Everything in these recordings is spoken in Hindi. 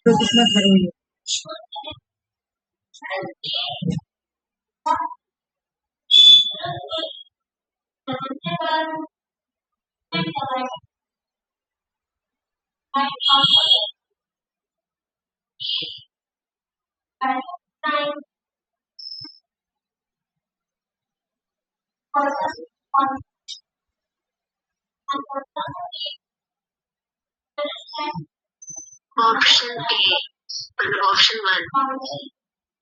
तो कितना करेंगे?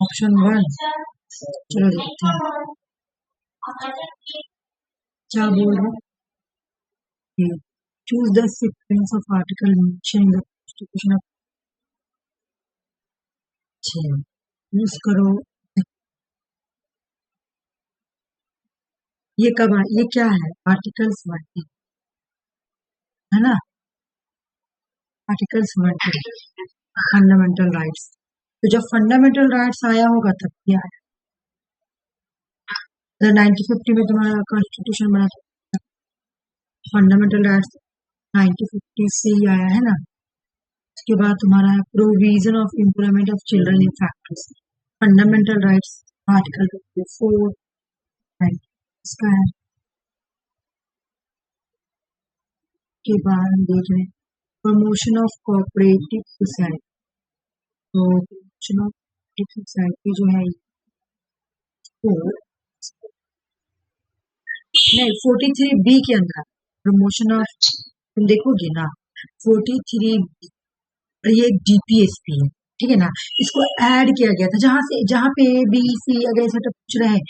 ऑप्शन 1 चलो देखते हैं क्या बोल रहे हैं। Choose the sequence of article mention in the constitution of use करो। ये कब ये क्या है? आर्टिकल्स 1 है ना, आर्टिकल्स 1 फंडामेंटल राइट्स। तो जब फंडामेंटल राइट्स आया होगा तब क्या आया? 1950 में तुम्हारा कॉन्स्टिट्यूशन बना, फंडामेंटल राइट्स 1950 से ही आया है ना। उसके बाद तुम्हारा provision of employment of children in factories, fundamental rights article 4 इसका है। के बाद हम देख रहे हैं प्रमोशन ऑफ कोऑपरेटिव सोसाइटी। तो प्रमोशन ऑफ कोऑपरेटिव सोसाइटी जो है नहीं 43B के अंदर प्रमोशन ऑफ, तुम देखोगे ना 43B और ये DPSP है, ठीक है ना। इसको ऐड किया गया था जहां पे A B C अगर ऐसा पूछ रहे हैं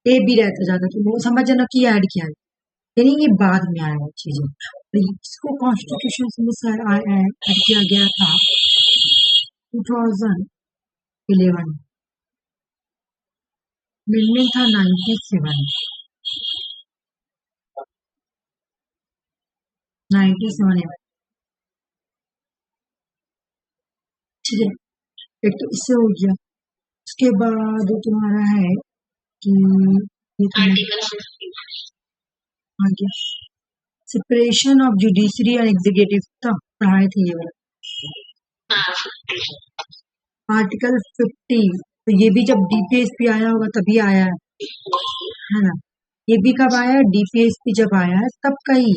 A B रहता जाता तो वो समझ जाना कि ऐड किया है, यानी ये बाद में आया है चीजें। इसको कॉन्स्टिट्यूशन में ऐड किया गया था 2011 मिलने था 97 ठीक है। एक तो इससे हो गया, उसके बाद तुम्हारा है कि separation of judiciary and executive तक पढ़ाए थे ये वाला आर्टिकल 50। तो ये भी जब DPSP आया होगा तभी आया है ना। ये भी कब आया? DPSP जब आया है तब का ही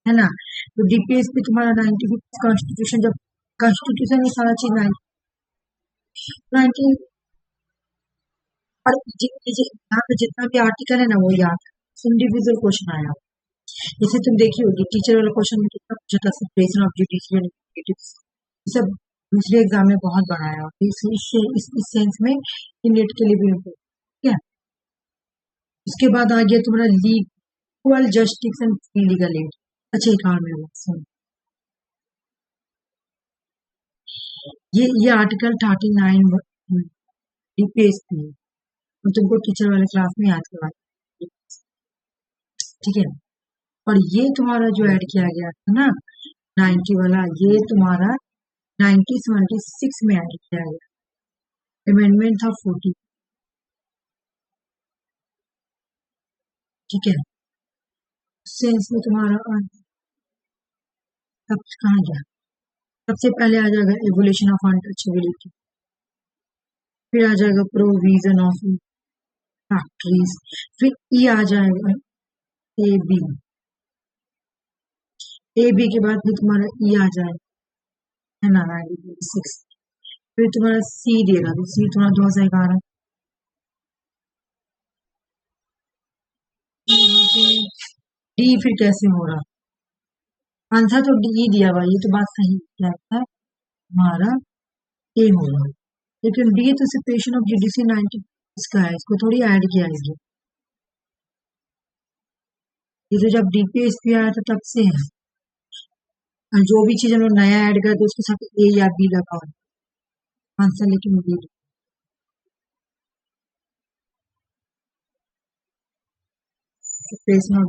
है ना। तो DPSP तुम्हारा 95 कॉन्स्टिट्यूशन, जब कॉन्स्टिट्यूशन में सारा चीज 90 और यहाँ पे जितना भी आर्टिकल है ना वो याद इंडिविजुअल क्वेश्चन आया। जैसे तुम देखी होगी टीचर वाला क्वेश्चन में कितना पूछा था सेपरेशन ऑफ जुडिशियल एग्जीक्यूटिव, सब दूसरे एग्जाम में बहुत बड़ा आया। इस सेंस में नेट के लिए भी ठीक है। उसके बाद आ गया तुम्हारा legal justice and free legal aid. अच्छा एक और में सुन, ये आर्टिकल 39 DPSP है, तुमको टीचर वाले क्लास में याद करवाया, ठीक है। और ये तुम्हारा जो ऐड किया गया था ना 90 वाला, ये तुम्हारा 1976 में ऐड किया गया, अमेंडमेंट था 40, ठीक है। सेंस में तुम्हारा तब कहाँ गया? सबसे पहले आ जाएगा एवोल्यूशन ऑफ अनटचेबिलिटी, फिर आ जाएगा प्रोविजन ऑफ फैक्ट्रीज, फिर ई आ जाएगा ए बी के बाद फिर तुम्हारा ई आ जाएगा है ना 96, फिर तुम्हारा सी देगा, तो सी तुम्हारा 2011, डी फिर कैसे हो रहा? आंसर तो डी दिया हुआ, ये तो बात सही क्या है, हमारा ए हो रहा, लेकिन डी तो सेपरेशन ऑफ जुडिशरी 90 इसका है, इसको थोड़ी ऐड किया है इसलिए। ये तो जब DPSP आया था तब से है, और जो भी चीज हम नया ऐड करते उसके साथ ए या बी लगा हो आंसर, लेकिन बी प्लेस में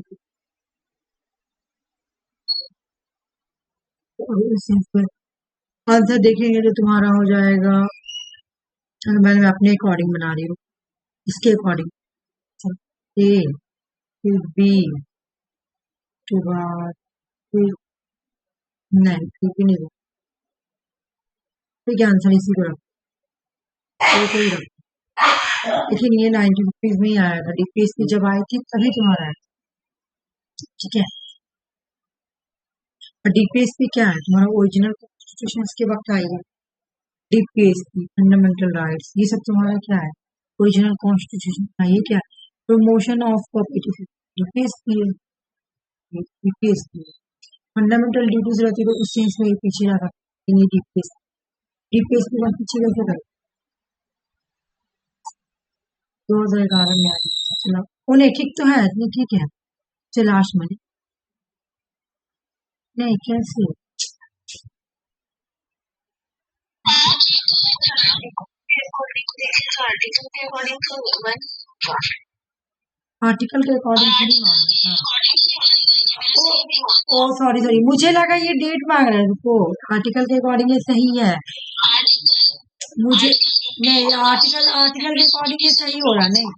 आंसर देखेंगे तो तुम्हारा हो जाएगा। मैं अपने अकॉर्डिंग बना रही हूँ, इसके अकॉर्डिंग ए फिर बी के बाद फिर नहीं, फिर भी नहीं, ठीक है आंसर इसी को रखो, कोई रखो। लेकिन ये 90 रुपीज में ही आया था, डीपीएस की जब आई थी तभी तुम्हारा आया, ठीक है। और डीपीएस की क्या है, तुम्हारा ओरिजिनल कॉन्स्टिट्यूशन के वक्त आएगा। डीपीएस की फंडामेंटल राइट्स, ये सब तुम्हारा क्या है, ओरिजिनल कॉन्स्टिट्यूशन का। ये क्या है, प्रमोशन ऑफ कॉम्पिटिशन, डीपीएस की है, डीपीएस की फंडामेंटल ड्यूटीज रहती है तो उस चीज में ये पीछे जा रहा है। डीपीएस डीपीएस की बात पीछे कैसे करें, 2011 में आई। चलो उन्हें ठीक तो है, नहीं ठीक है, चल लास्ट में नहीं कैसे आर्टिकल के अकॉर्डिंग थोड़ी मांग रहा था। ओ सॉरी सॉरी, मुझे लगा ये डेट मांग रहा है, रुको, आर्टिकल के अकॉर्डिंग ये सही है। मुझे नहीं, आर्टिकल आर्टिकल के अकॉर्डिंग ये सही हो रहा, नहीं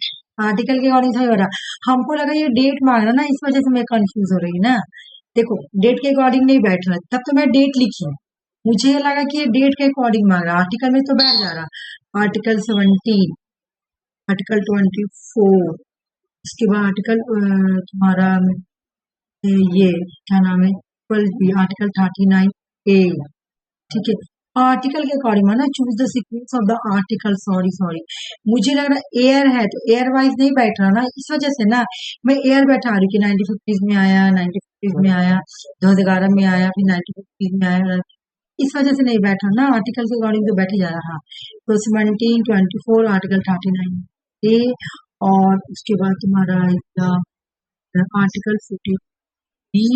आर्टिकल के अकॉर्डिंग सही हो रहा, हमको लगा ये डेट मांग रहा ना, इस वजह से मैं कंफ्यूज हो रही ना। देखो डेट के अकॉर्डिंग नहीं बैठ रहा, तब तो मैं डेट लिखी, मुझे ये लगा कि ये डेट के अकॉर्डिंग मांग रहा, आर्टिकल में तो बैठ जा रहा। आर्टिकल 17, आर्टिकल 24, इसके बाद आर्टिकल तुम्हारा ये क्या नाम है 12 बी, आर्टिकल 39 ए, ठीक है। आर्टिकल के अकॉर्डिंग है ना, choose the sequence of the article, sorry sorry, मुझे लग रहा एयर है तो एयर वाइज नहीं बैठ रहा ना, इस वजह से ना मैं एयर बैठा रही कि 90 में आया, 90 में आया, 2011 में आया, फिर 90 में आया, इस वजह से नहीं बैठा ना, आर्टिकल के अकॉर्डिंग तो बैठ ही जा रहा। तो 17, 24, आर्टिकल 39 ए, और उसके बाद तुम्हारा आर्टिकल 40 बी,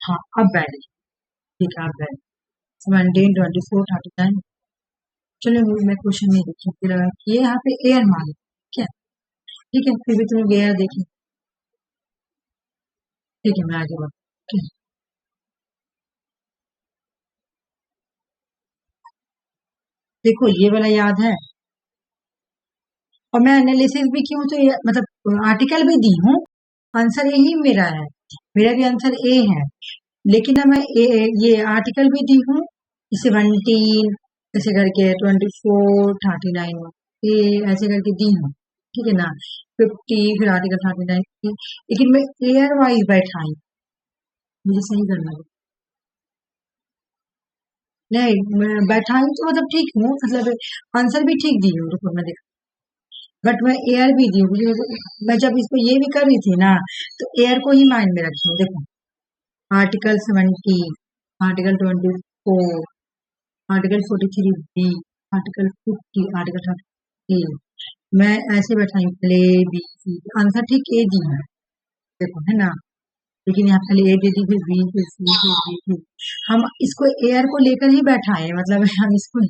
हाँ अब बैठ गया, ठीक है अब बैठ 17, 24, 39। चलो मैं क्वेश्चन नहीं देखी, फिर ये यहाँ पे एयर मांगे, क्या ठीक है, फिर भी तुम एयर देखी, ठीक है मैं आगे बढ़, ठीक है। देखो ये वाला याद है, और मैं एनालिसिस भी की हूँ, तो मतलब आर्टिकल भी दी हूँ, आंसर यही मेरा है, मेरा भी आंसर ए है, लेकिन ना मैं ये आर्टिकल भी दी हूँ, 17 ऐसे करके, 24, 39 ये ऐसे करके दी हूँ, ठीक है ना, 50 फिर आर्टिकल 39, लेकिन मैं एयर वाइज बैठाई, मुझे सही करना है, नहीं मैं बैठाई तो मतलब ठीक हूँ, मतलब आंसर भी ठीक दी हूँ, रुको मैं देखा, बट मैं एयर भी दी हूँ, मैं जब इसको ये भी कर रही थी ना, तो एयर को ही माइंड में रखी हूँ। देखो article 70, article 24, article 43 B, article 50, article 30 A, मैं ऐसे बैठाई प्ले बी सी, आंसर ठीक ए दी है, देखो है ना, लेकिन यहाँ पहले ए दे दी, फिर बी, फिर सी, फिर डी, फिर हम इसको एयर को लेकर ही बैठाए हैं, मतलब हम इसको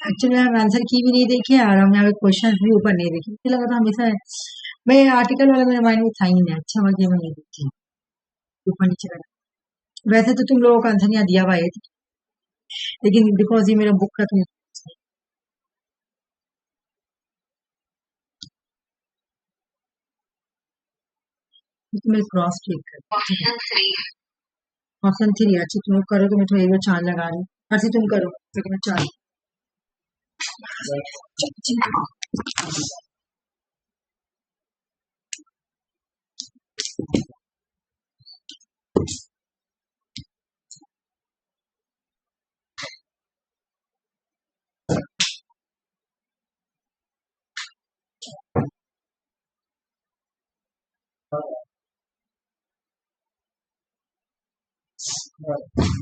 एक्चुअली हम आंसर की भी नहीं देखे, और हम यहाँ पे क्वेश्चन भी ऊपर नहीं देखे, मुझे लगा था हमेशा मैं आर्टिकल वाला मेरे माइंड में था ही नहीं, अच्छा हुआ कि मैं नहीं देखी, ऊपर नीचे लगा। वैसे तो तुम लोगों का आंसर यहाँ दिया हुआ है, लेकिन बिकॉज ये मेरा बुक का तुम मैं क्रॉस चेक कर, ऑप्शन 3 अच्छा तुम करो, तो मैं थोड़ी देर चार लगा रही हूँ, अच्छा तुम करो फिर मैं चार।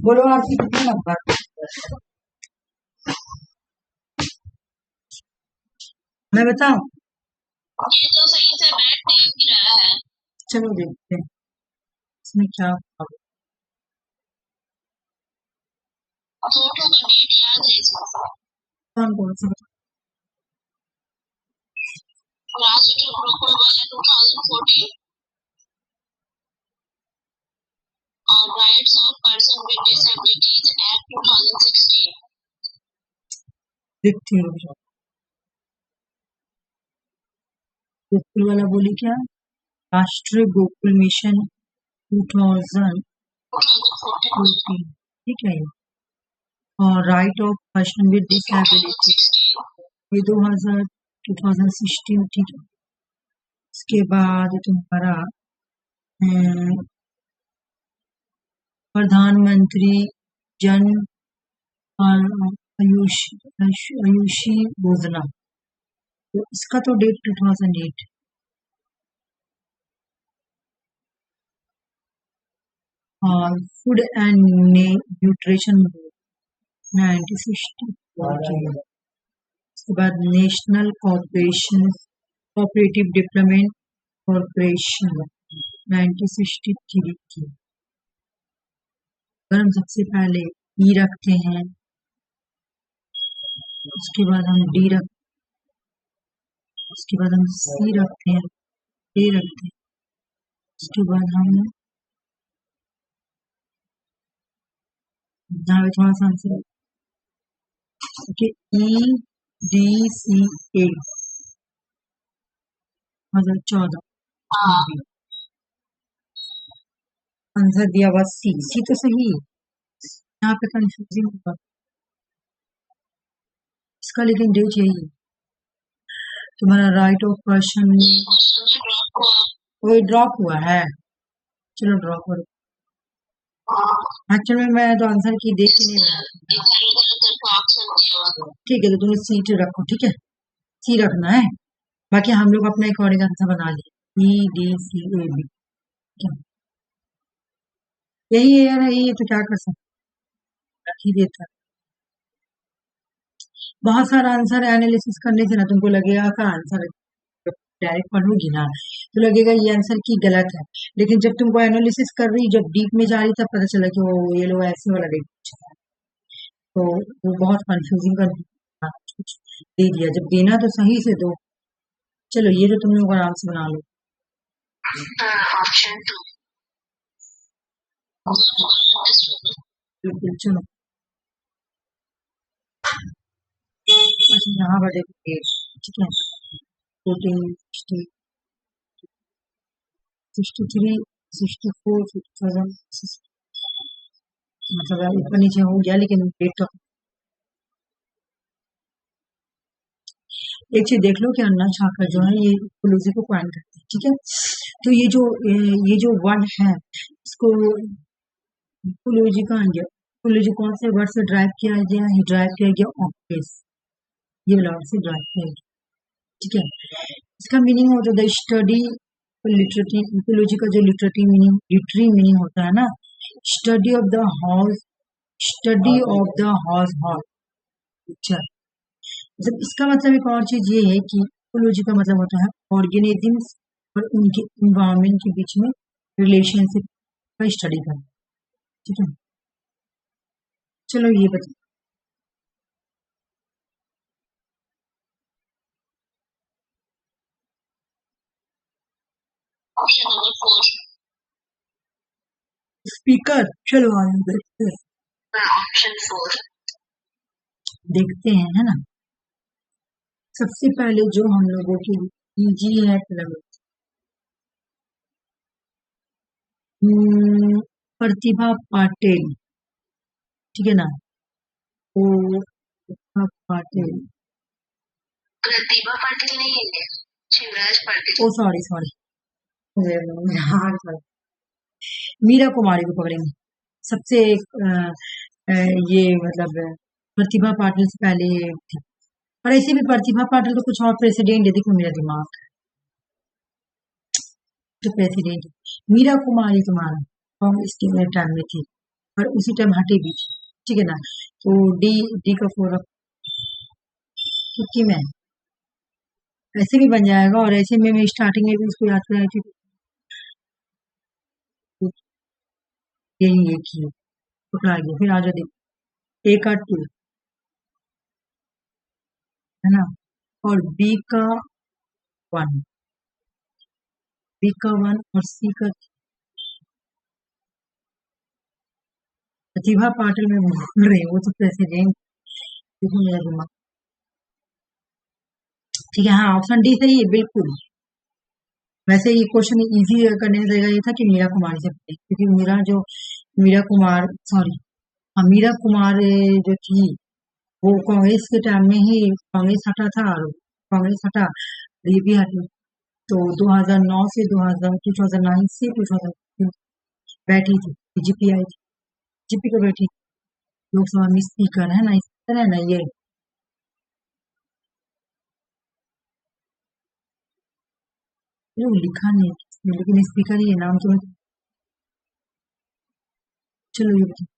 बोलो आपकी कितने नंबर, मैं बताऊं, ये तो सही से बैठ नहीं भी रहा है, चलो देखते हैं इसमें क्या होगा। कौन कौन सा Rights of Person with Disabilities Act 2016. देखती हूँ गोकुल वाला बोली क्या, राष्ट्रीय गोकुल मिशन 2014, ठीक है ये, और right of person with disability ये 2016, ठीक है। इसके बाद तुम्हारा प्रधानमंत्री जन आयुषी योजना, तो इसका तो डेट 2008, और फूड एंड न्यूट्रिशन 1960, उसके बाद नेशनल कोऑपरेटिव डेवलपमेंट कॉर्पोरेशन 1963 की। अगर हम सबसे पहले ई रखते हैं, उसके बाद हम डी रखते हैं, उसके बाद हम सी रखते हैं, ए रखते हैं, उसके बाद हम यहाँ पे थोड़ा सा आंसर ई डी सी ए 2014 आंसर दिया हुआ सी तो सही है, यहाँ पे कंफ्यूजिंग होगा इसका, लेकिन डेट यही है तुम्हारा। राइट ऑफ पर्सन वो ड्रॉप हुआ है, चलो ड्रॉप करो। एक्चुअल में मैं तो आंसर की देख ही नहीं रहा, ठीक है, तो तुम्हें सी रखो, ठीक है, सी रखना है, बाकी हम लोग अपना अकॉर्डिंग आंसर बना लिए, E D C A B, यही है यार, यही है, तो क्या कर सकते, रख ही देता। बहुत सारा आंसर एनालिसिस करने से ना तुमको लगेगा का आंसर डायरेक्ट पढ़ोगी ना तो लगेगा ये आंसर की गलत है, लेकिन जब तुमको एनालिसिस कर रही, जब डीप में जा रही, तब पता चला कि वो ये लोग ऐसे वाला डेट पूछा है, तो वो बहुत कंफ्यूजिंग कर दे दिया। जब देना तो सही से दो। चलो ये तो तुम लोग आराम से बना लो। बिल्कुल, चलो अच्छा यहाँ पर देखिए, ठीक है, 14, 63, 64, 57, मतलब ऊपर नीचे हो गया, लेकिन डेट तो एक चीज देख लो कि अन्ना छाकर जो है ये इकोलॉजी को पॉइंट करते हैं, ठीक है। तो ये जो वर्ड है इसको इकोलॉजी का आ गया, इकोलॉजी कौन से वर्ड से ड्राइव किया गया है, ड्राइव किया गया ऑफिस, ये वाला वर्ड से ड्राइव किया गया, ठीक है। इसका मीनिंग होता है द स्टडी, लिटरेरी, इकोलॉजी का जो लिटरेरी मीनिंग होता है ना, study of the house, study of the house hall, अच्छा। मतलब इसका मतलब एक और चीज ये है कि इकोलॉजी का मतलब होता है ऑर्गेनिजम्स और उनके इन्वायरमेंट के बीच में रिलेशनशिप का स्टडी करना, ठीक है। चलो ये बता, स्पीकर, चलो आगे देखते हैं, है ना। सबसे पहले जो हम लोगों की इजी है प्रतिभा पाटिल, ठीक है ना, तो प्रतिभा पाटिल नहीं है, शिवराज पाटिल, ओ सॉरी मीरा कुमारी को पकड़ेंगे सबसे ये मतलब प्रतिभा पाटिल से पहले थी, और ऐसे भी प्रतिभा पाटिल तो कुछ और प्रेसिडेंट है, देखो मेरा दिमाग तो प्रेसिडेंट मीरा कुमारी तुम्हारा कांग्रेस के टाइम में थी और उसी टाइम हटी भी थी, ठीक है ना। तो डी का 4 क्योंकि मैं ऐसे भी बन जाएगा, और ऐसे में मैं स्टार्टिंग में भी उसको याद कराई थी, यही एक ही पकड़ा गया। फिर आगे देखो ए का 2 है ना, और बी का 1, बी का 1 और सी का प्रतिभा पाटिल में भूल रही हूँ, वो तो प्रेसिडेंट। देखो मेरा दिमाग। ठीक है, हाँ ऑप्शन डी सही है बिल्कुल। वैसे ये क्वेश्चन इजी करने का तरीका ये था कि मीरा कुमारी से पूछे, क्योंकि मीरा कुमार सॉरी हाँ मीरा कुमार जो थी वो कांग्रेस के टाइम में ही कांग्रेस हटा था, और कांग्रेस हटा ये भी हटी। तो 2009 से 2009 से 2000 बैठी थी, बीजेपी आई थी, बीजेपी को बैठी लोकसभा में स्पीकर है ना, इस तरह है ना ये। ये लिखा नहीं है इसमें, लेकिन स्पीकर ही है, नाम तो चलो ये बताओ।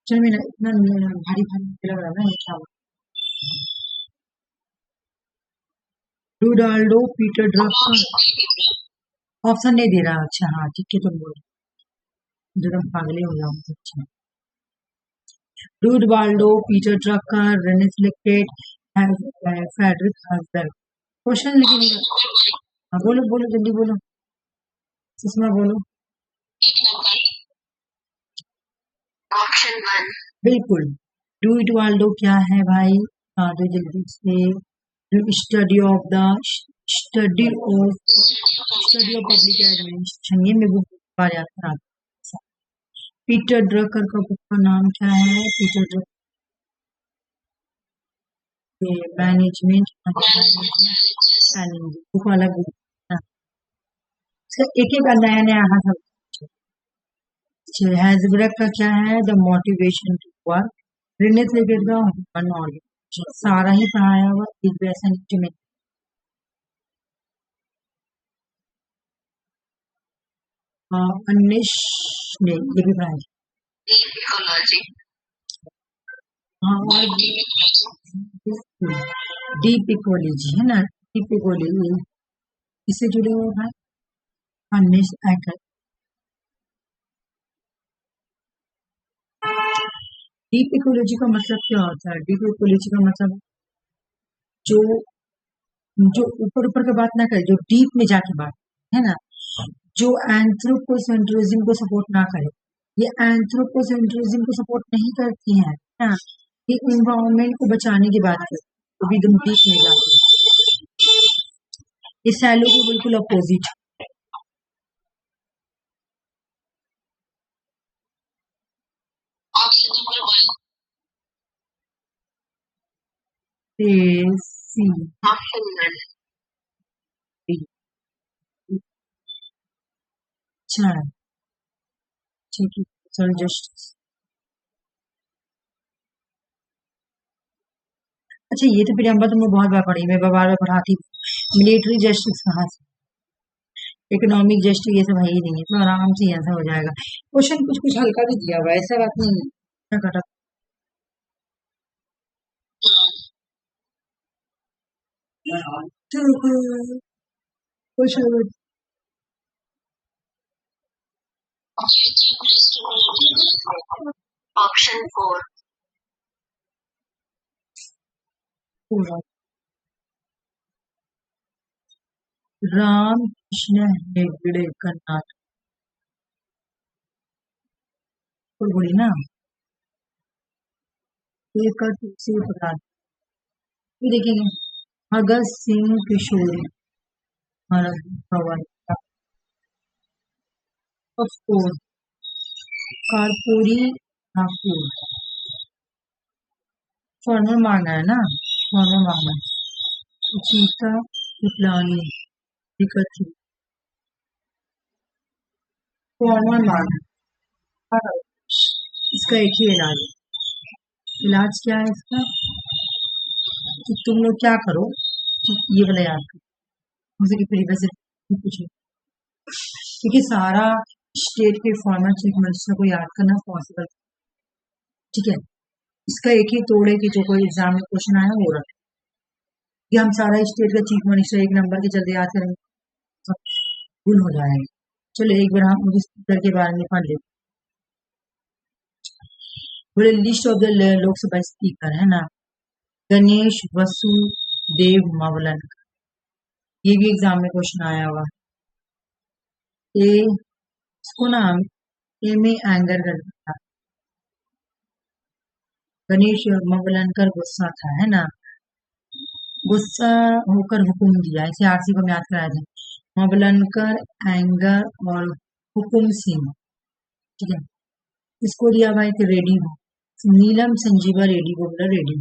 चलो मेरा इतना भारी भारी लग रहा है ना, ये क्या हुआ? रूडाल्डो पीटर ड्रक्सन। ऑप्शन नहीं दे रहा, अच्छा हाँ ठीक है, तुम बोलो, एकदम पागले हो जाओ। अच्छा, रूडवाल्डो Peter Drucker René selected as Frederick Hazell। Question लेकिन हाँ बोलो बोलो जल्दी बोलो, सुषमा बोलो। ऑप्शन 1 बिल्कुल। रूडवाल्डो क्या है भाई? हाँ तो जल्दी से study of study of public administration, ये मेरे बुक बार याद करा। पीटर ड्रकर का बुक का नाम क्या है? पीटर ड्रकर मैनेजमेंट बुक वाला बुक, एक एक नया नया हाथ। हैजबरग का क्या है? The motivation to work. Rensis Likert का ह्यूमन ऑर्गेनाइजेशन। सारा ही पढ़ाया हुआ इस वैसा में। अनिश ने ये भी पढ़ाया। इकोलॉजी हाँ और डीप इकोलॉजी है ना, डीप इकोलॉजी इससे जुड़े हुए हैं अनिश एकर। डीप इकोलॉजी का मतलब क्या होता है? डीप इकोलॉजी का मतलब जो जो ऊपर ऊपर की बात ना करे, जो डीप में जाके बात है ना, जो एंथ्रोपोसेंट्रिज्म को सपोर्ट ना करे। ये एंथ्रोपोसेंट्रिज्म को सपोर्ट नहीं करती है ना, ये इन्वायरमेंट को बचाने की बात करती है, तो भी एकदम डीप में जाके। ये सैलो को बिल्कुल opposite. Option number 1 C option 1 अच्छा ठीक है, चल जस्टिस। अच्छा ये तो प्रियंबा तुमने बहुत बार पढ़ी, मैं बार बार पढ़ाती। मिलिट्री जस्टिस कहाँ से? इकोनॉमिक जस्टिस ये सब है ही नहीं है, तो आराम से ऐसा हो जाएगा। क्वेश्चन कुछ कुछ हल्का भी दिया हुआ है, ऐसा बात नहीं है क्या कटा। ऑप्शन 4 राम कृष्ण हेगड़े कर्नाटक बोली ना, एक का तुलसी प्रसाद। ये देखेंगे भगत सिंह किशोरी भारत भवन कर्पूरी ठाकुर। फॉर्मल मारना है ना, फॉर्मल मारना। सुचिता पिपलानी दिक्कत थी, फॉर्मल मारना। इसका एक ही इलाज है। इलाज क्या है इसका? कि तुम लोग क्या करो कि ये वाला याद करो, मुझे कि प्रीवियस पूछे, क्योंकि सारा स्टेट के फॉर्मर चीफ मिनिस्टर को याद करना पॉसिबल। ठीक है, इसका एक ही तोड़ है कि जो कोई एग्जाम में क्वेश्चन आया वो रखे, कि हम सारा स्टेट का चीफ मिनिस्टर एक नंबर के जल्दी याद करेंगे सब भूल हो जाएगा। चलो एक बार हम स्पीकर के बारे में पढ़ लेते। बोले list of the Lok Sabha speaker है ना, गणेश वसुदेव मवलन, ये भी एग्जाम में क्वेश्चन आया हुआ। ए इसको ना ए में एंगर कर दिया, गणेश मंगलनकर गुस्सा था, है ना, गुस्सा होकर हुक्म दिया, इसे आरसी को हम याद कराया था, मंगलनकर एंगर और हुकुम सिंह, ठीक है, इसको दिया भाई कि रेडी हो, नीलम संजीवा रेडी को बोला रेडी,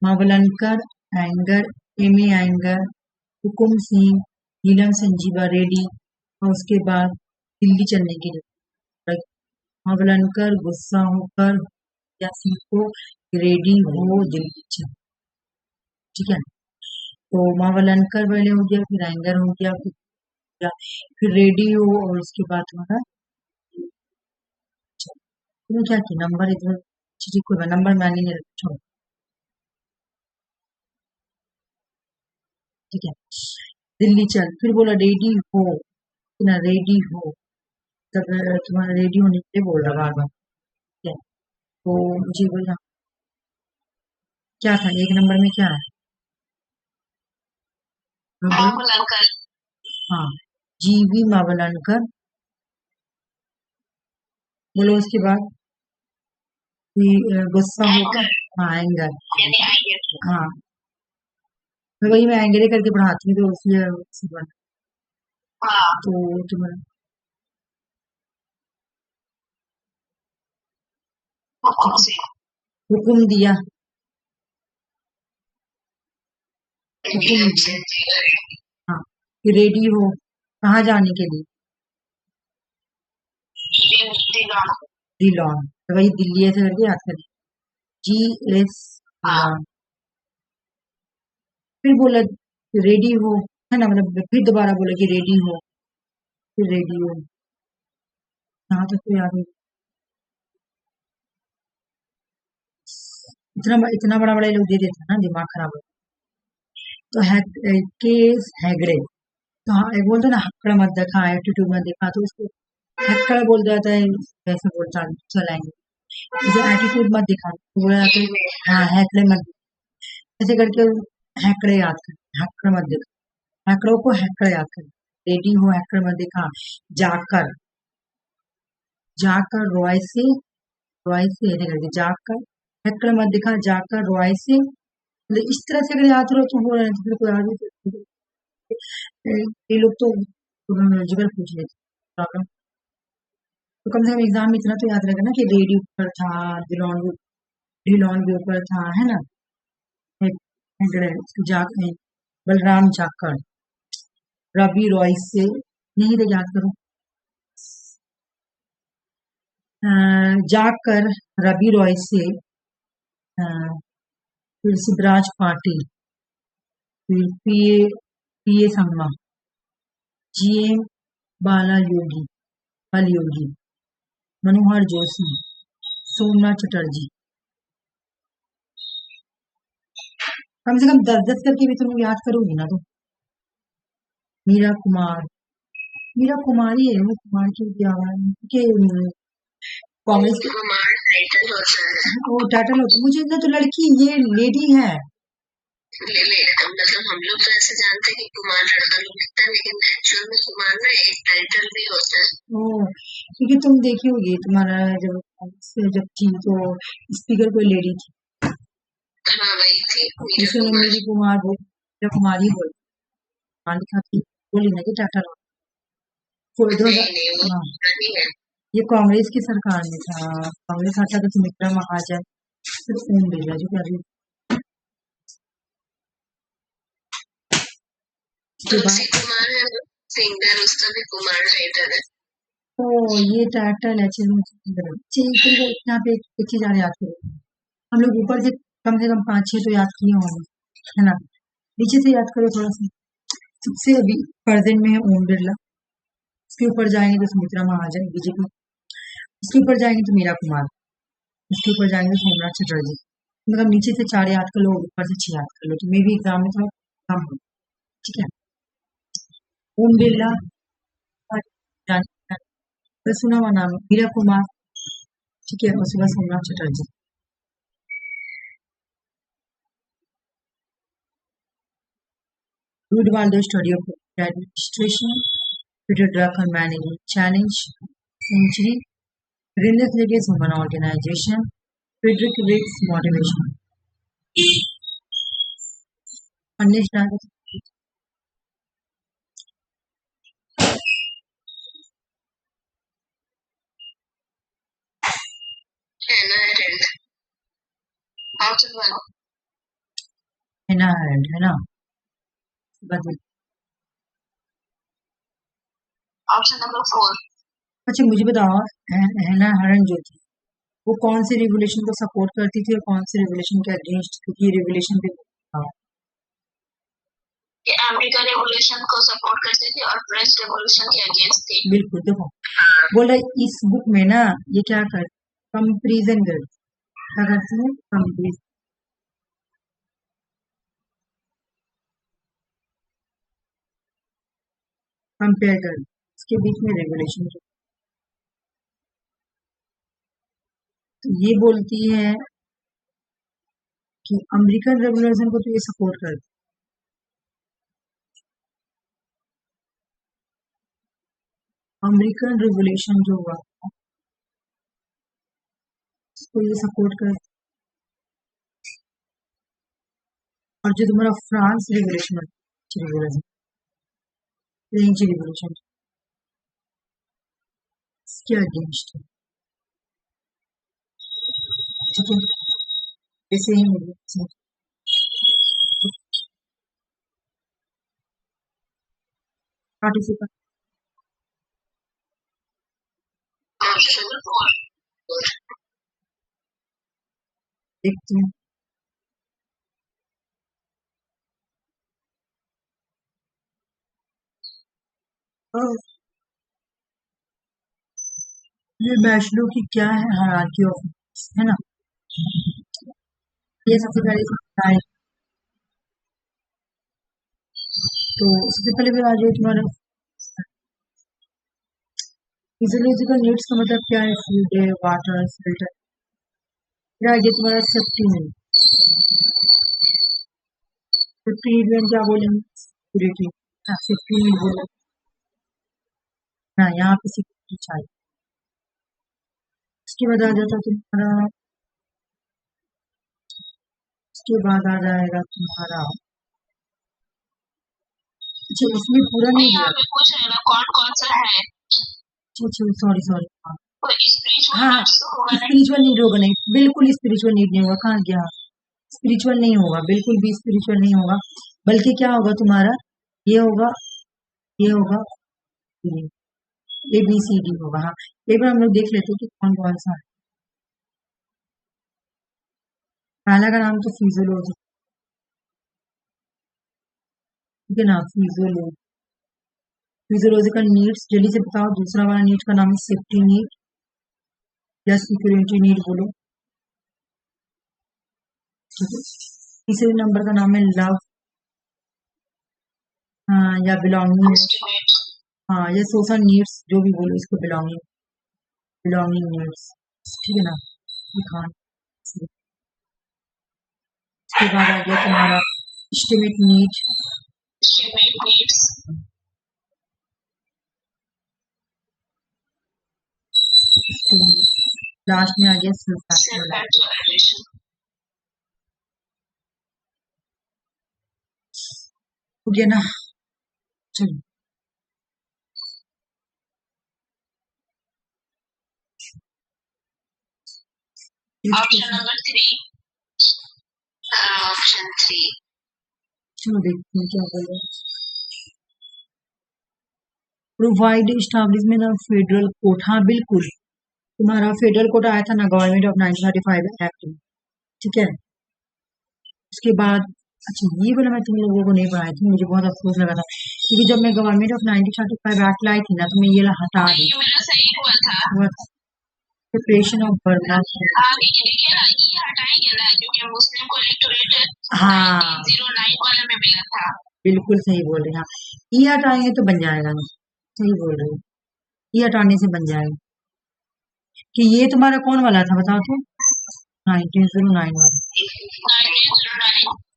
मंगलनकर एंगर, ए में एंगर, हुकुम सिंह, नीलम संजीवा रेडी, और उसके बाद दिल्ली चलने के लिए मंगलनकर गुस्सा होकर या सिंह को रेडी हो दिल्ली चल, ठीक है, तो मंगलनकर पहले हो गया, फिर एंगर हो गया, फिर रेडी हो, और उसके बाद तुम्हारा तुम्हें क्या किया नंबर इधर, कोई नंबर मैंने नहीं रखा, छोड़ो, ठीक है, दिल्ली चल, फिर बोला रेडी हो ना, रेडी हो, तब तुम्हारा रेडी होने के लिए बोल रहा बार बार, ठीक है, तो मुझे बोला क्या था एक नंबर में क्या है, मंगलनकर, हाँ, जीवी मंगलनकर, बोलो उसके बाद गुस्सा होकर, हाँ एंगर, यानी आइए, हाँ, तो वही मैं एंगरे करके पढ़ाती हूँ, तो उसलिए उसी बात, हाँ, तो तुम्हारा हुकुम से, हुक्म दिया, नीलम हुक्म, संजीवा रेडी, हाँ, कि रेडी हो कहाँ जाने के लिए, दिलौन, दिलौन, तो वही दिल्ली ऐसे करके याद करें, GS हाँ, दिलौन, फिर बोला रेडी हो, है ना, मतलब फिर दोबारा बोला कि रेडी हो, फिर रेडी हो, यहाँ तक तो याद है, इतना बड़ा बड़ा ये लोग दे देते हैं ना, दिमाग खराब हो, तो केस हैगड़े, तो हाँ एक बोलते हैं ना हक्कड़ मत देखा, एटीट्यूड मत देखा, तो उसको हक्कड़ बोल जाता है, वैसे बोलता है चलाएंगे, जैसे एटीट्यूड मत दिखा तो बोला जाता है, हाँ हैकड़े मत, ऐसे करके हैकड़े याद कर, हक्कड़ मत दिखा, हैकड़ों को हैकड़ याद कर, रेडी हो हैकड़ मत दिखा, जाकर, जाकर रॉय से ऐसे करके जाकर, हैकड़ मत दिखा, जाकर रॉय से, मतलब इस तरह से अगर याद रहो तो हो रहा है, तो फिर कोई आगे ये लोग तो लॉजिकल पूछ लेते प्रॉब्लम, तो कम से कम एग्जाम में इतना तो याद रहेगा ना कि रेडी ऊपर था, ढिलौन भी ऊपर था, है ना, बलराम जाकर, रवि रॉय से, यही तो याद करो, जाकर रवि रॉय से, फिर सिद्धराज पाटिल, फिर पीए संगमा, GM बाला योगी, मनोहर जोशी, सोमनाथ चटर्जी, कम से कम 10-10 करके भी तुम याद करोगी ना, तो मीरा कुमारी है, वो कुमार की क्या के कांग्रेस के कुमार टाइटल होता है, वो टाइटल होता है, मुझे इतना तो लड़की ये लेडी है, मतलब हम लोग तो ऐसे जानते हैं कि कुमार लड़का लोग लिखता है, लेकिन एक्चुअल में कुमार ना एक टाइटल भी होता है, ओ, क्योंकि तुम देखी होगी तुम्हारा जब जब थी तो स्पीकर कोई लेडी थी, हाँ वही थी मीरा इसलिए कुमार, मेरी कुमारी बोल लिखा थी, बोली ना कि टाइटल नहीं वो हाँ, नहीं है, ये कांग्रेस की सरकार में था, कांग्रेस आता तो सुमित्रा महाजन, फिर ओम बिरला जो कर रही, उसके तुलसी बाद कुमार है वो सिंगर, उसका भी कुमार टाइटल है, ओ ये टाइटल है, यहाँ पे एक चीज याद करो, हम लोग ऊपर से कम 5-6 तो याद किए होंगे, है ना, नीचे से याद करो थोड़ा सा, सबसे अभी प्रेजेंट में है ओम बिरला, उसके ऊपर जाएंगे तो सुमित्रा महाजन बीजेपी, उसके ऊपर जाएंगे तो मीरा कुमार, उसके ऊपर जाएंगे तो सोमनाथ चटर्जी, मतलब नीचे से 4 याद कर लो, ऊपर से 6 याद कर लो, तो मे भी एग्जाम में थोड़ा कम हो, ठीक है, ओम बिरला, सुना हुआ नाम है, मीरा कुमार, ठीक है, उसके बाद Somnath Chatterjee, Read Waldo study of administration, Peter Drucker management challenge, century, Greenleaf Ladies Women Organization, Friedrich Wicks Motivation. Unleashed Dragons. Hannah Arendt. Option 1. Hannah Arendt, है ना? बदल. Option number 4. अच्छा मुझे बताओ, हैना अरेंट जो थी वो कौन से रेवोल्यूशन को सपोर्ट करती थी और कौन से रेवोल्यूशन के अगेंस्ट, क्योंकि ये रेवोल्यूशन पे था. ये अमेरिकन रेवोल्यूशन को सपोर्ट करती थी और फ्रेंच रेवोल्यूशन के अगेंस्ट थी. बिल्कुल. देखो बोला इस बुक में ना ये क्या कर कंपेरिजन कर, क्या करती है कंपेरिजन, कंपेयर कर इसके बीच में रेवोल्यूशन. तो ये बोलती है कि अमेरिकन रेवोल्यूशन को तो ये सपोर्ट करती, अमेरिकन रेवोल्यूशन जो हुआ उसको ये सपोर्ट कर, और जो तुम्हारा France revolution revolution French revolution इसके अगेंस्ट है. ठीक है, ऐसे ही मिले पार्टिसिपेंट. Option 4. देखते हैं. ये मैस्लो की क्या है हायरार्की ऑफ नीड्स, है ना? ये सबसे पहले है. तो सबसे पहले फिर आ जाए तुम्हारा फिजियोलॉजिकल नीड्स का मतलब क्या है, फूड है, वाटर, शेल्टर. फिर आ गया तुम्हारा सेफ्टी नीड. सेफ्टी नीड में क्या बोलेंगे, सिक्योरिटी. सेफ्टी नीड बोले ना, यहाँ पे सिक्योरिटी चाहिए. उसके बाद आ जाता तुम्हारा, उसके बाद आ जाएगा तुम्हारा, अच्छा इसमें पूरा नहीं दिया. पूछ रहे ना कौन कौन सा है. अच्छा सॉरी सॉरी. हाँ स्पिरिचुअल नीड होगा नहीं, बिल्कुल स्पिरिचुअल नीड नहीं होगा. कहाँ गया, स्पिरिचुअल नहीं होगा, बिल्कुल भी स्पिरिचुअल नहीं होगा. बल्कि क्या होगा तुम्हारा, ये होगा, ये होगा, ABCD होगा. हाँ एक बार हम लोग देख लेते हैं कि कौन कौन सा है. पहला का नाम तो फिजियोलॉजी, ठीक है ना, फिजियोलॉजी, फिजियोलॉजिकल नीड्स जल्दी से बताओ. दूसरा वाला नीड का नाम है सेफ्टी नीड या सिक्योरिटी नीड बोलो, ठीक है. तीसरे नंबर का नाम है लव, हाँ, या बिलोंगिंग, हाँ, या सोशल नीड्स, जो भी बोलो इसको, बिलोंगिंग, बिलोंगिंग नीड्स, ठीक है ना. खान. उसके बाद आ गया तुम्हारा एस्टिमेट नीड. लास्ट में आ गया सेल्फ. हो गया ना. चलो ऑप्शन नंबर 3. ऑप्शन 3. चलो देखते हैं क्या बोल. Provide establishment of federal court, हाँ बिल्कुल. तुम्हारा फेडरल कोर्ट आया था ना गवर्नमेंट ऑफ 1935 एक्ट में, ठीक है. उसके बाद अच्छा ये वाला मैं तुम लोगों को नहीं पढ़ाई थी, मुझे बहुत अफसोस लगा था, क्योंकि जब मैं गवर्नमेंट ऑफ 1935 एक्ट लाई थी ना तो मैं ये हटा दी. हुआ था प्रिपरेशन ऑफ बर्मा. हाँ बिल्कुल सही बोल रहे हैं. ये हटाएंगे तो बन जाएगा ना, सही बोल रहे हो. ये हटाने से बन जाएगा. कि ये तुम्हारा कौन वाला था बताओ तो, 1909 वाला.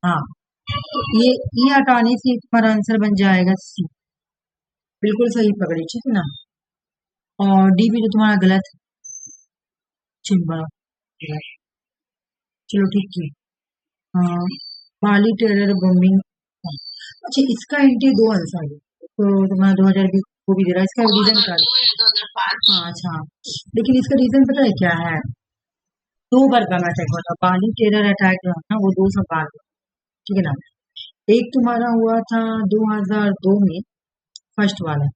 हाँ तो ये हटाने से तुम्हारा आंसर बन जाएगा सी. बिल्कुल सही पकड़ी, ठीक है ना. और डी भी जो तुम्हारा गलत है, चिंबा। चलो ठीक है। हाँ, बाली टेलर बॉम्बिंग। अच्छा, इसका एंटी दो आंसर है तो तुम्हारा 2020 को भी दे रहा है, इसका रीजन क्या है? 2002 या 2005। अच्छा, लेकिन इसका रीजन पता है क्या है? दो बार गन अटैक हुआ था, बाली टेरर अटैक जो है ना वो 2 साल बाद हुआ, ठीक है ना। एक तुम्हारा हुआ था 2002 में, फर्स्ट वाला।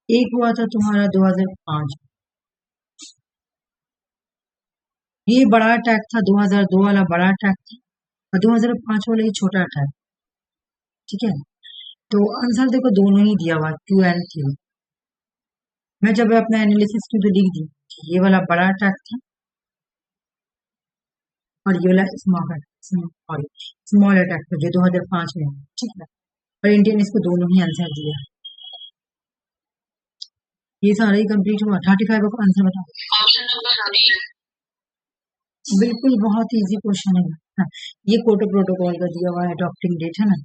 एक हुआ था तुम्हारा 2005। ये बड़ा अटैक था, 2002 वाला बड़ा अटैक था, और 2005 वाला ये छोटा अटैक। ठीक है, तो आंसर देखो दोनों ही दिया हुआ 2 and 3। मैं जब अपना एनालिसिस की तो लिख दी कि ये वाला बड़ा अटैक था और ये वाला स्मॉल अटैक था जो 2005 में हुआ, ठीक है। और इंडियन इसको दोनों ही आंसर दिया। ये सारा ही कंप्लीट हुआ। 35 का आंसर बताओ। Option number 3। बिल्कुल, बहुत इजी क्वेश्चन है। हाँ, ये कोटो प्रोटोकॉल का दिया हुआ है, अडॉप्टिंग डेट है ना।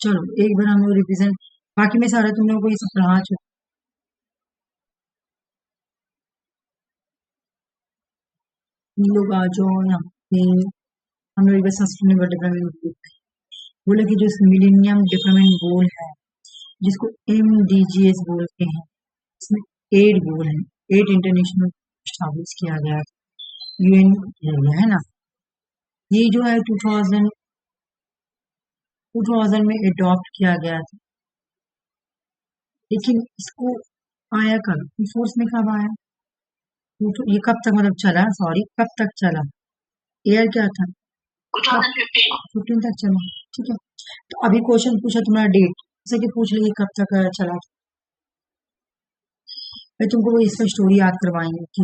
चलो एक बार हम लोग रिविजन, बाकी में सारा तुम लोगों को ये सब पढ़ा चुके। तुम लोग आ जाओ यहाँ पे। हम लोग एक बार सस्टेनेबल डेवलपमेंट बोले कि जो मिलेनियम डेवलपमेंट गोल है, जिसको MDGs बोलते हैं, इसमें 8 गोल है, 8 इंटरनेशनल स्टैब्लिश किया गया है, UN है ना। ये जो है 2000 में अडॉप्ट किया गया था, लेकिन इसको आया कब, फोर्स में कब आया? ये कब तक मतलब चला, सॉरी कब तक चला, ईयर क्या था? 2015। 15 तक चला, ठीक है। तो अभी क्वेश्चन पूछा तुम्हारा डेट, जैसे कि पूछ लीजिए कब तक चला था। मैं तुमको वो इसका स्टोरी याद करवाएंगे कि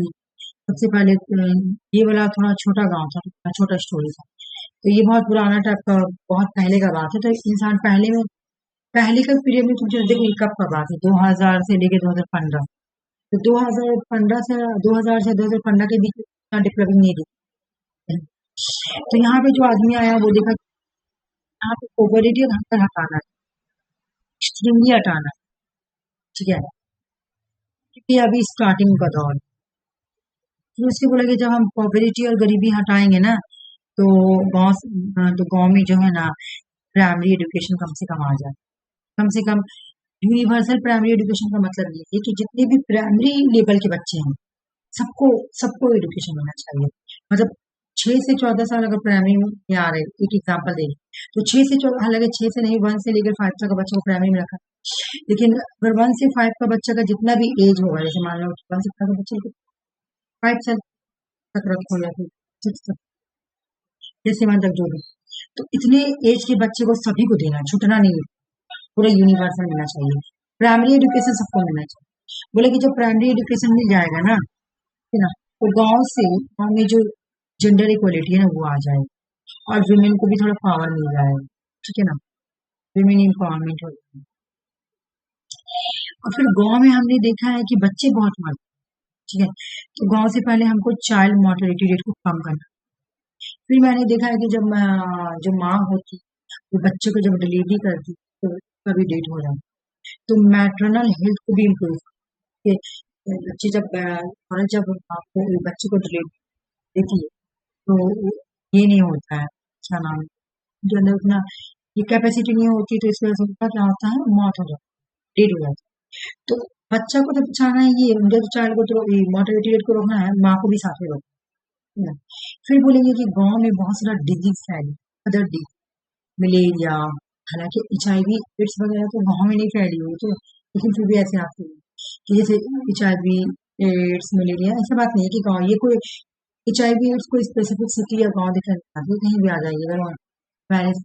सबसे पहले ये वाला थोड़ा छोटा गांव था, छोटा स्टोरी था। तो ये बहुत पुराना टाइप का, बहुत पहले का बात है। तो इंसान पहले में, पहले का पीरियड में तुम चलो देखो ये कब का बात है, 2000 से लेके 2015। तो 2015 से 2000 से 2015 के बीच इतना डेवलपिंग नहीं दिखा। तो यहाँ पे जो आदमी आया वो देखा यहाँ पे पॉपुलरिटी हटाना है, एक्सट्रीमली हटाना है, ठीक है, क्योंकि अभी स्टार्टिंग का दौर है। फिर उसके बोला कि जब हम पॉपुलरिटी और गरीबी हटाएंगे ना तो गांव में जो है ना प्राइमरी एजुकेशन कम से कम आ जाए, कम से कम। यूनिवर्सल प्राइमरी एजुकेशन का मतलब ये है कि जितने भी प्राइमरी लेवल के बच्चे हैं सबको सबको एजुकेशन होना चाहिए। मतलब 6 से 14 साल अगर प्राइमरी में आ रहे, एक एग्जाम्पल दे रही, तो 6 से 14, हालांकि 6 से नहीं, 1 से लेकर 5 तक का बच्चा को प्राइमरी में रखा, लेकिन अगर 1 से 5 का बच्चा का जितना भी एज होगा, जैसे मान लो 1 से 5 का बच्चे को 5 साल तक रखो या फिर 6 तक, जैसे मान तक जो भी, तो इतने एज के बच्चे को सभी को देना, छूटना नहीं है, पूरा यूनिवर्सल मिलना चाहिए। प्राइमरी एजुकेशन सबको मिलना चाहिए। बोले कि जब प्राइमरी एजुकेशन मिल जाएगा ना, है ना, तो गांव में जो जेंडर इक्वलिटी है ना वो आ जाएगी, और वुमेन को भी थोड़ा पावर मिल जाएगा, ठीक है ना, वुमेन एम्पावरमेंट हो जाएगी। और फिर गांव में हमने देखा है कि बच्चे बहुत मरते हैं, ठीक है। तो गांव से पहले हमको चाइल्ड मोर्टेलिटी रेट को कम करना। फिर मैंने देखा है कि जब जो माँ होती वो बच्चे को जब डिलीवरी करती तो उसका भी डेट हो जाता। तो मैटरनल हेल्थ को भी इम्प्रूव के बच्चे जब औरत जब आपको बच्चे को डिलीवरी देती है तो ये नहीं होता है, क्या नाम है, जो अंदर उतना ये कैपेसिटी नहीं होती, तो इस वजह से उनका क्या होता है, मौत हो जाती है, डेड हो जाती है। तो बच्चा को तो बचाना है, ये उनके तो चाइल्ड को तो मोर्टेलिटी रेट को रोकना है, माँ को भी साथ में रोकना है। फिर बोलेंगे कि गांव में बहुत सारा डिजीज फैली, अदर डिजीज, मलेरिया, हालांकि HIV एड्स वगैरह तो गांव में नहीं फैली हुई, तो लेकिन फिर भी ऐसे आती है कि जैसे HIV एड्स मलेरिया, ऐसा बात नहीं है कि गांव ये कोई HIV एड्स कोई स्पेसिफिक सिटी या गांव दिखा कहीं भी आ जाएगी अगर वायरस,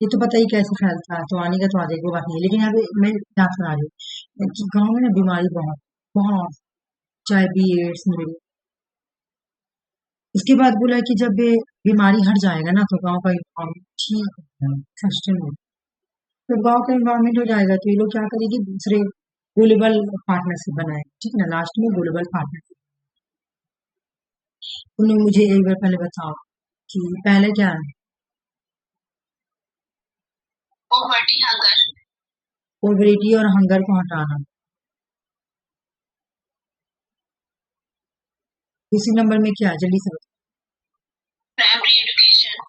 ये तो पता ही कैसे फैलता है, तो आने का तो आ जाएगी, वो बात नहीं है। लेकिन यहाँ पे मैं बात करा रही हूँ कि गाँव में ना बीमारी बहुत बहुत, HIV एड्स मलेरिया। उसके बाद बोला कि जब ये बीमारी हट जाएगा ना तो गांव का इन्वायरमेंट ठीक हो जाएगा, सस्टेन हो, तो गांव का इन्वायरमेंट हो जाएगा तो ये लोग क्या करेंगे, दूसरे ग्लोबल पार्टनरशिप बनाएंगे, ठीक है ना, लास्ट में ग्लोबल पार्टनरशिप। तुमने मुझे एक बार पहले बताओ कि पहले क्या है? Poverty hunger. पोवर्टी और हंगर को हटाना। दूसरे नंबर में क्या है, जल्दी से बताओ। Primary education,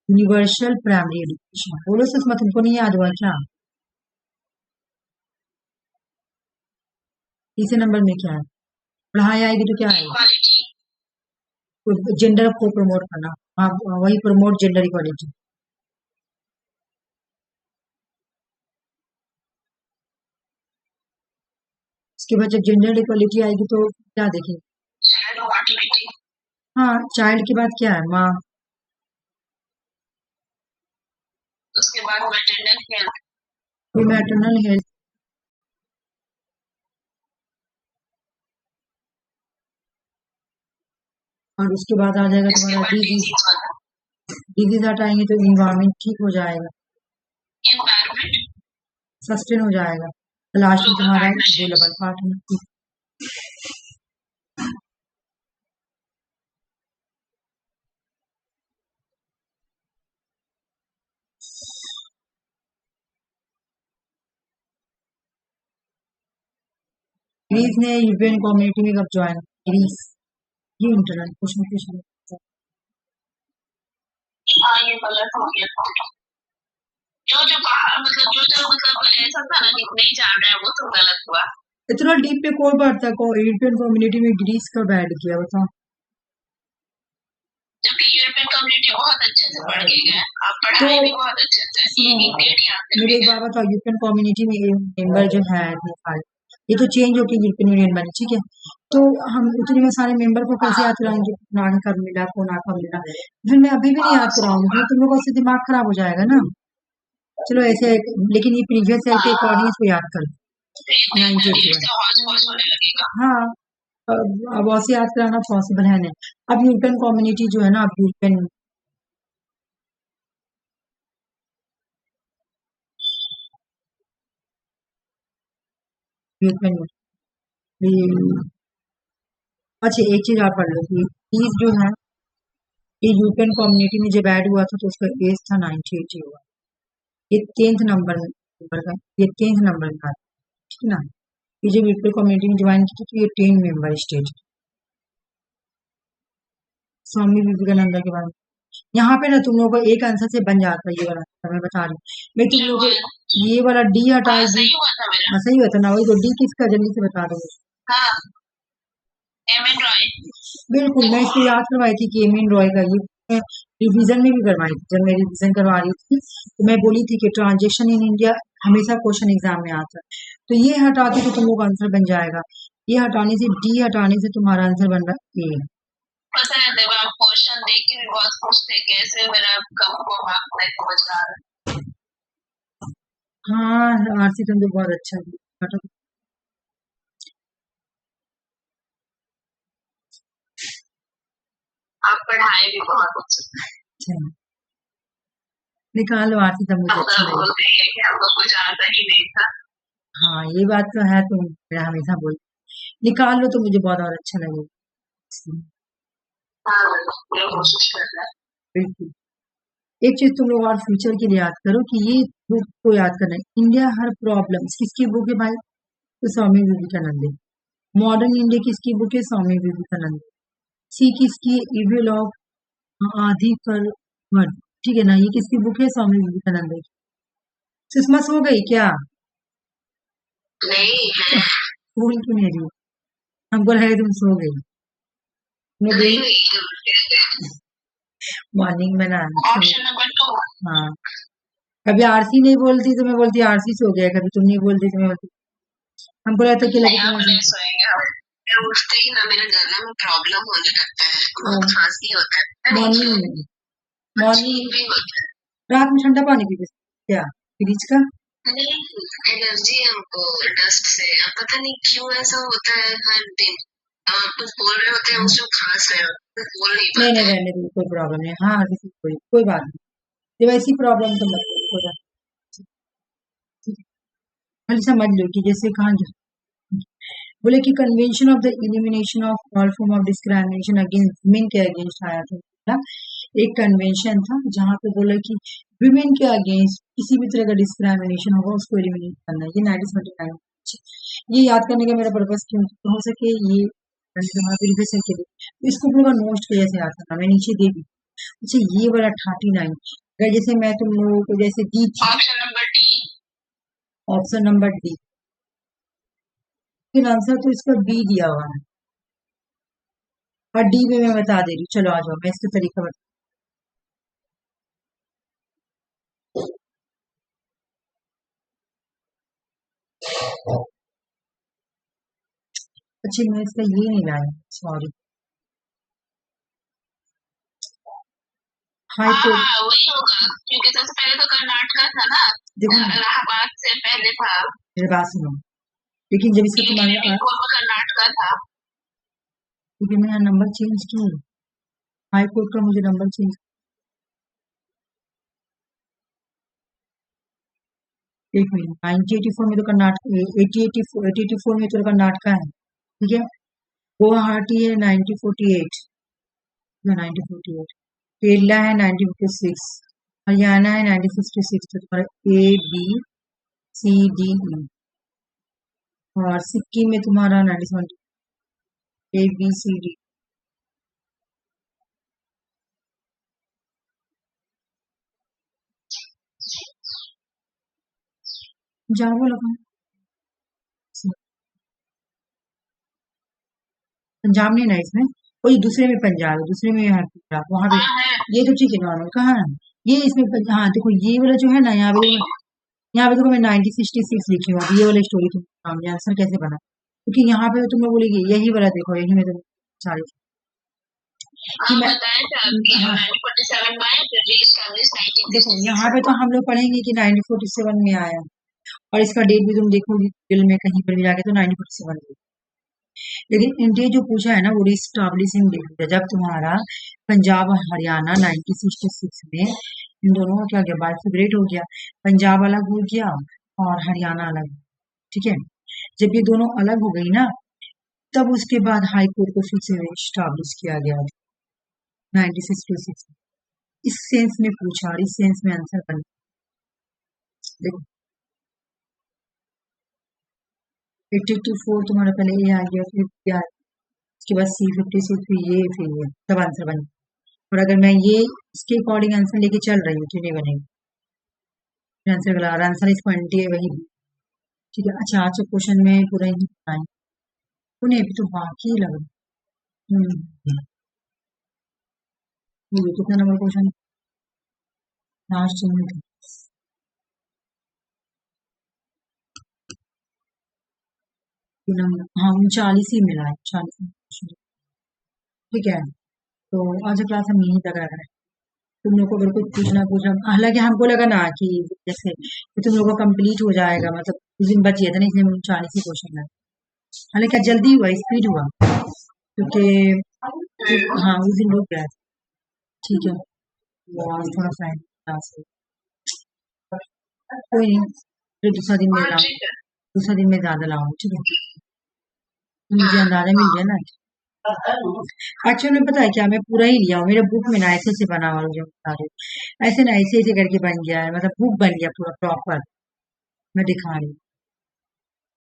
universal primary education. बोलो सुषमा, तुमको नहीं याद हुआ क्या? तीसरे नंबर में क्या है? पढ़ाई आएगी तो क्या आएगी? इक्वालिटी, जेंडर को प्रमोट करना। हाँ, वही प्रमोट जेंडर इक्वालिटी। उसके बाद जब जेंडर इक्वालिटी आएगी तो क्या देखेंगे? चाइल्ड मोटिलिटी, हाँ, चाइल्ड के बाद क्या है? माँ। उसके बाद मैटरनल हेल्थ, मैटरनल हेल्थ। और उसके बाद आ जाएगा इसके तुम्हारा बाद डिजीज। डिजीज वाला, डिजीज हटाएंगे तो इन्वायरमेंट ठीक हो जाएगा, एनवायरमेंट, सस्टेन हो जाएगा। लास्ट में ग्लोबल तुम्हारा पार्टनरशिप, ग्लोबल पार्टनर। ग्रीस ने यूरोपियन कम्युनिटी में कब ज्वाइन? ग्रीस, ये इंटरनल क्वेश्चन पूछा। हाँ ये गलत हो गया। जो बाहर मतलब ऐसा था ना कि नहीं जान रहा है, वो तो गलत हुआ। इतना डीप पे कौन पढ़ता है? यूरोपियन कम्युनिटी में ग्रीस कब ऐड किया बताओ? जबकि यूरोपियन कम्युनिटी बहुत अच्छे से पढ़ के गए, आप पढ़ाई भी बहुत अच्छे से, मेरे एक बार बताओ, यूरोपियन कम्युनिटी में मेंबर जो है ये तो चेंज होकर यूरोपियन यूनियन बने, ठीक है? तो हम उतने में सारे मेंबर को कैसे याद कराएंगे? कौन कब मिला, कौन कब मिला? फिर मैं अभी भी नहीं याद कराऊंगी, फिर तुम लोगों से दिमाग खराब हो जाएगा ना। चलो ऐसे, लेकिन ये प्रीवियस ईयर के अकॉर्डिंग इसको याद कर। हाँ, अब ऐसे याद कराना पॉसिबल है नहीं। अब यूरोपियन कम्युनिटी जो है ना, अब यूरोपियन अच्छा, एक चीज आप पढ़ लो कि प्लीज जो है ये यूरोपियन कम्युनिटी में जब ऐड हुआ था तो उसका एज था 98 हुआ। ये 10th नंबर का, ये 10th नंबर का, ठीक है ना? ये जब यूरोपियन कम्युनिटी में ज्वाइन की तो ये 10 मेंबर स्टेट। स्वामी विवेकानंद के बारे में यहाँ पे ना तुम लोगों को एक आंसर से बन जाता है, ये वाला मैं बता रही हूँ। मैं तुम लोगों को ये वाला डी हटा दी। सही हुआ था ना? वही तो डी किसका, जल्दी से बता दो। बिल्कुल, मैं इसको याद करवाई थी कि एमिन रॉय का, ये रिवीजन में भी करवाई थी। जब मैं रिवीजन करवा रही थी तो मैं बोली थी कि ट्रांजेक्शन इन इंडिया हमेशा क्वेश्चन एग्जाम में आता है, तो ये हटा के तो तुम लोग आंसर बन जाएगा। ये हटाने से, डी हटाने से तुम्हारा आंसर बन रहा है ए। पता है जब आप क्वेश्चन देख के भी बहुत पूछते कैसे मेरा कम को मार्क नहीं पहुंच रहा है। हाँ, आरसी तुम तो बहुत अच्छा है। आप पढ़ाए भी बहुत अच्छा, निकालो आरसी तुम मुझे अच्छा लगे। हमको कुछ आता ही नहीं था। हाँ, ये बात तो है, तुम मेरा हमेशा बोल निकाल लो तो मुझे बहुत और अच्छा लगेगा। बिल्कुल। एक चीज तुम लोग और फ्यूचर के लिए याद करो कि ये बुक को याद करना है। इंडिया हर प्रॉब्लम किसकी बुक है भाई? तो स्वामी विवेकानंद। मॉडर्न इंडिया किसकी बुक है? स्वामी विवेकानंद। सी किसकी? इविल ऑफ आदि पर मर्द, ठीक है ना? ये किसकी बुक है? स्वामी विवेकानंद। सुषमा सो गई क्या? नहीं है, भूल क्यों नहीं रही? हमको लगा तुम सो गई। मॉर्निंग में ना ऑप्शन नंबर 2। हाँ, कभी आरसी नहीं बोलती तो मैं बोलती आरसी सो गया, कभी तुम नहीं बोलती तो मैं बोलती हमको लगता कि उठते ही ना मेरे गले में प्रॉब्लम होने लगता है, बहुत खांसी होता है। मॉर्निंग रात में ठंडा पानी पीते क्या? फ्रिज का? एलर्जी है हमको डस्ट से, पता नहीं क्यों ऐसा होता है हर दिन। आप कुछ बोल रहे होते हैं, हम उसमें खांस रहे होते हैं, बोल नहीं पाते। नहीं रहने दो, कोई प्रॉब्लम नहीं। हाँ, कोई बात नहीं, जब ऐसी प्रॉब्लम तो मत हो जाए, खाली समझ लो कि जैसे कहाँ बोले कि convention of the elimination of all form of discrimination against women के अगेंस्ट आया था। एक कन्वेंशन था जहाँ पे बोला कि विमेन के अगेंस्ट किसी भी तरह का डिस्क्रिमिनेशन होगा उसको एलिमिनेट करना है। ये 1979 ये याद करने का मेरा पर्पस क्यों तो हो सके ये रिविजन के लिए तो इसको पूरा नोट के जैसे याद करना मैं नीचे दे दी। अच्छा ये वाला 39 अगर जैसे मैं तुम लोगों को जैसे दी थी option number D. Option number D फिर आंसर तो इसका बी दिया हुआ है और डी में मैं बता दे रही हूँ। चलो आ जाओ मैं इसका तरीका बता अच्छा मैं इसका ये नहीं लाया सॉरी हाई कोर्ट हाँ वही होगा क्योंकि सबसे पहले तो कर्नाटका था ना, देखो ना इलाहाबाद से पहले था। मेरी बात सुनो लेकिन जब इसका तुम्हारे कर्नाटका था। क्योंकि मैं नंबर चेंज किया हाई कोर्ट का मुझे नंबर चेंज एक मिनट 1984 में तो कर्नाटक 1884 में तो कर्नाटका है ठीक है गुवाहाटी है 1948 केरला है 1956 हरियाणा है 1956 तो तुम्हारा ए बी सी डी ई और सिक्किम में तुम्हारा 1970 A B C D Punjab वाला कौन पंजाब नहीं ना इसमें कोई दूसरे में पंजाब है दूसरे में है पंजाब वहां पे ये तो ठीक है नॉर्मल कहाँ है ये इसमें हाँ देखो ये वाला जो है ना यहाँ पे देखो मैं 1966 लिखी हूँ अब ये वाली स्टोरी तुम सामने आंसर कैसे बना क्योंकि यहाँ पे तुम लोग बोलेगी यही वाला देखो यही में तुम सारे कि मैं हाँ देखो यहाँ पे तो हम लोग पढ़ेंगे कि 1947 में आया और इसका डेट भी तुम देखोगी बिल में कहीं पर भी जाके तो 1947 लेकिन इंडिया जो पूछा है ना वो रिस्टाब्लिशिंग डेट है जब तुम्हारा पंजाब और हरियाणा 1966 में इन दोनों का क्या हो गया बाइफिब्रेट हो गया पंजाब अलग हो गया और हरियाणा अलग ठीक है जब ये दोनों अलग हो गई ना तब उसके बाद हाई कोर्ट को फिर से स्टाब्लिश किया गया 1966 इस सेंस में पूछा और इस सेंस में आंसर बन देखो 82 तुम्हारा पहले ये आ गया फिर क्या उसके बाद C56 फिर ये तब आंसर बन और अगर मैं ये इसके अकॉर्डिंग आंसर लेके चल रही हूँ तो नहीं बनेगा आंसर गला और आंसर इसका एंटी है वही ठीक है अच्छा आज क्वेश्चन में पूरा ही बताएं उन्हें अभी तो बाकी लग रहा ये कितना नंबर क्वेश्चन लास्ट में नंबर हाँ 39 ही मिला है 40 ठीक है तो आज क्लास हम यहीं तक रख रहे हैं तुम लोग को अगर कुछ पूछना हालांकि हमको लगा ना कि जैसे कि तुम लोग को कंप्लीट हो जाएगा मतलब उस दिन बच गया था ना इसलिए 40 ही क्वेश्चन है हालांकि जल्दी हुआ स्पीड हुआ क्योंकि हाँ उस दिन रुक गया ठीक है वो आज थोड़ा सा क्लास कोई नहीं फिर दूसरा दिन में ज्यादा लाऊंगी ठीक है मुझे अंदाजा मिल गया ना एक्चुअली में पता है क्या मैं पूरा ही लिया हूँ मेरे बुक में ना ऐसे से बना हुआ जो बता रही हूँ ऐसे ना ऐसे ऐसे करके बन गया है मतलब बुक बन गया पूरा प्रॉपर मैं दिखा रही हूँ